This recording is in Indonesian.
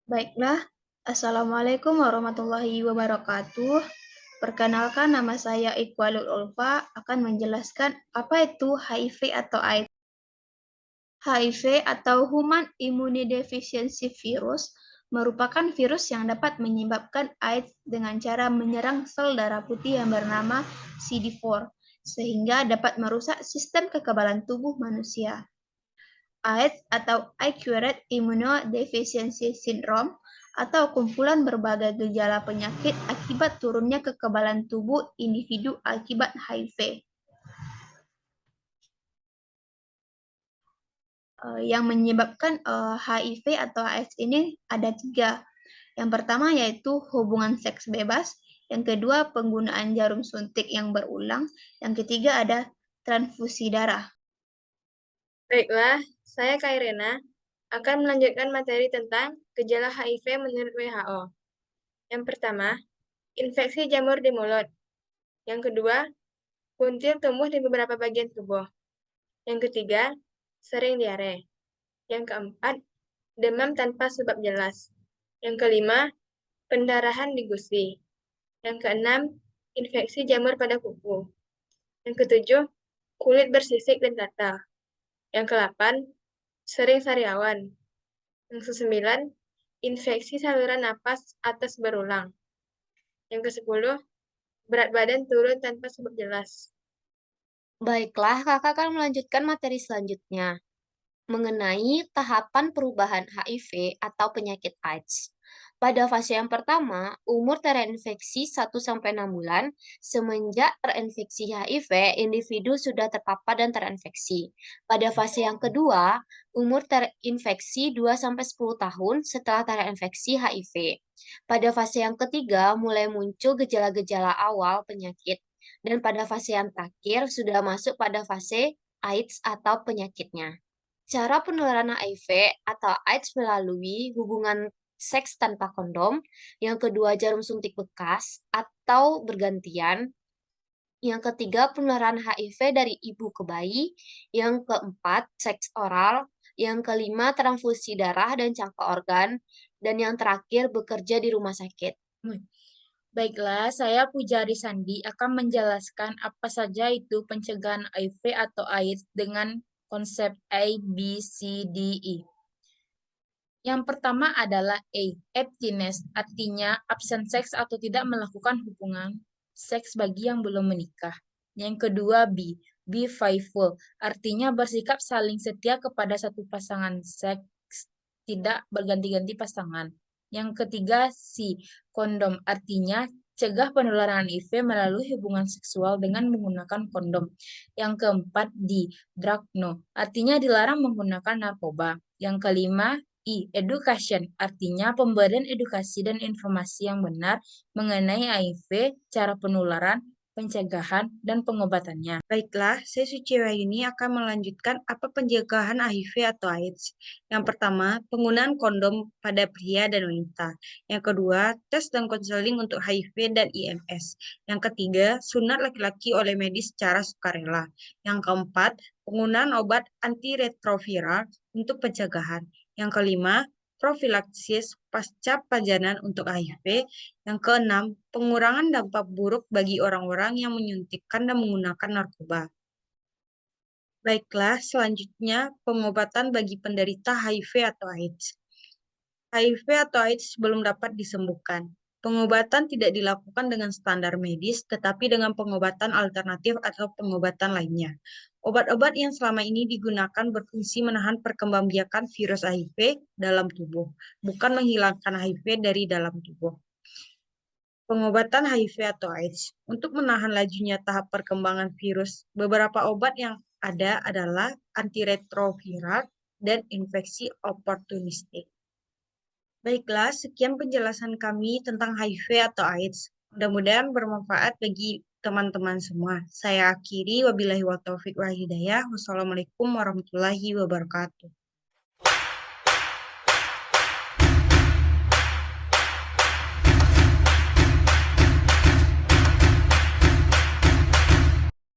Baiklah, Assalamualaikum warahmatullahi wabarakatuh. Perkenalkan, nama saya Iqbalul Ulfa akan menjelaskan apa itu HIV atau AIDS. HIV atau Human Immunodeficiency Virus merupakan virus yang dapat menyebabkan AIDS dengan cara menyerang sel darah putih yang bernama CD4, sehingga dapat merusak sistem kekebalan tubuh manusia. AIDS atau Acquired Immunodeficiency Syndrome atau kumpulan berbagai gejala penyakit akibat turunnya kekebalan tubuh individu akibat HIV. Yang menyebabkan HIV atau AIDS ini ada 3. Yang pertama yaitu hubungan seks bebas, yang kedua penggunaan jarum suntik yang berulang, yang ketiga ada transfusi darah. Baiklah, saya Kairena akan melanjutkan materi tentang gejala HIV menurut WHO. Yang pertama, infeksi jamur di mulut. Yang kedua, puntir tumbuh di beberapa bagian tubuh. Yang ketiga, sering diare. Yang keempat, demam tanpa sebab jelas. Yang kelima, pendarahan di gusi. Yang keenam, infeksi jamur pada kuku. Yang ketujuh, kulit bersisik dan gatal. Yang kedelapan, sering sariawan. Yang kesembilan, infeksi saluran napas atas berulang. Yang kesepuluh, berat badan turun tanpa sebab jelas. Baiklah, kakak akan melanjutkan materi selanjutnya mengenai tahapan perubahan HIV atau penyakit AIDS. Pada fase yang pertama, umur terinfeksi 1-6 bulan. Semenjak terinfeksi HIV, individu sudah terpapar dan terinfeksi. Pada fase yang kedua, umur terinfeksi 2-10 tahun setelah terinfeksi HIV. Pada fase yang ketiga, mulai muncul gejala-gejala awal penyakit. Dan pada fase yang terakhir, sudah masuk pada fase AIDS atau penyakitnya. Cara penularan HIV atau AIDS melalui hubungan seks tanpa kondom, yang kedua jarum suntik bekas atau bergantian, yang ketiga penularan HIV dari ibu ke bayi, yang keempat seks oral, yang kelima transfusi darah dan cangkok organ, dan yang terakhir bekerja di rumah sakit. Baiklah, saya Pujari Sandi akan menjelaskan apa saja itu pencegahan HIV atau AIDS dengan konsep A, B, C, D, E. Yang pertama adalah A, abstinence, artinya absen seks atau tidak melakukan hubungan seks bagi yang belum menikah. Yang kedua B, be faithful, artinya bersikap saling setia kepada satu pasangan seks, tidak berganti-ganti pasangan. Yang ketiga C, kondom, artinya cegah penularan HIV melalui hubungan seksual dengan menggunakan kondom. Yang keempat D, drug no, artinya dilarang menggunakan narkoba. Yang kelima education, artinya pemberian edukasi dan informasi yang benar mengenai HIV, cara penularan, pencegahan, dan pengobatannya. Baiklah, saya Suci Wayuni akan melanjutkan apa pencegahan HIV atau AIDS. Yang pertama, penggunaan kondom pada pria dan wanita. Yang kedua, tes dan konseling untuk HIV dan IMS. Yang ketiga, sunat laki-laki oleh medis secara sukarela. Yang keempat, penggunaan obat antiretroviral untuk pencegahan. Yang kelima, profilaksis pasca pajanan untuk HIV. Yang keenam, pengurangan dampak buruk bagi orang-orang yang menyuntikkan dan menggunakan narkoba. Baiklah, selanjutnya pengobatan bagi penderita HIV atau AIDS. HIV atau AIDS belum dapat disembuhkan. Pengobatan tidak dilakukan dengan standar medis, tetapi dengan pengobatan alternatif atau pengobatan lainnya. Obat-obat yang selama ini digunakan berfungsi menahan perkembangbiakan virus HIV dalam tubuh, bukan menghilangkan HIV dari dalam tubuh. Pengobatan HIV atau AIDS. Untuk menahan lajunya tahap perkembangan virus, beberapa obat yang ada adalah antiretroviral dan infeksi oportunistik. Baiklah, sekian penjelasan kami tentang HIV atau AIDS. Mudah-mudahan bermanfaat bagi teman-teman semua. Saya akhiri, wabillahi wa taufiq wal hidayah. Wassalamualaikum warahmatullahi wabarakatuh.